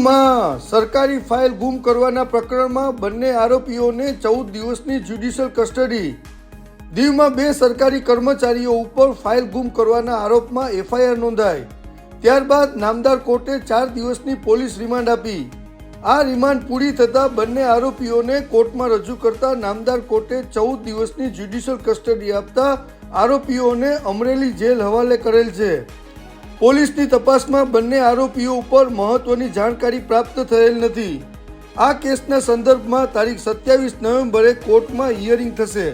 દીવમાં સરકારી ફાઇલ ગુમ કરવાના પ્રકરણમાં બંને આરોપીઓને 14 દિવસની જ્યુડિશિયલ કસ્ટડી. દીવમાં 2 સરકારી કર્મચારીઓ ઉપર ફાઇલ ગુમ કરવાના આરોપમાં એફઆઈઆર નોંધાઈ. ત્યારબાદ નામદાર કોર્ટે 4 દિવસની પોલીસ રિમાન્ડ આપી. આ રિમાન્ડ પૂરી થતાં બંને આરોપીઓને કોર્ટમાં રજૂ કરતા નામદાર કોર્ટે 14 દિવસની જ્યુડિશિયલ કસ્ટડી આપતા આરોપીઓને અમરેલી જેલ હવાલે કરેલ છે. પોલીસની તપાસમાં બંને આરોપીઓ ઉપર મહત્વની જાણકારી પ્રાપ્ત થયેલ નથી. આ કેસના સંદર્ભમાં તારીખ 27 નવેમ્બરે કોર્ટમાં હિયરિંગ થશે.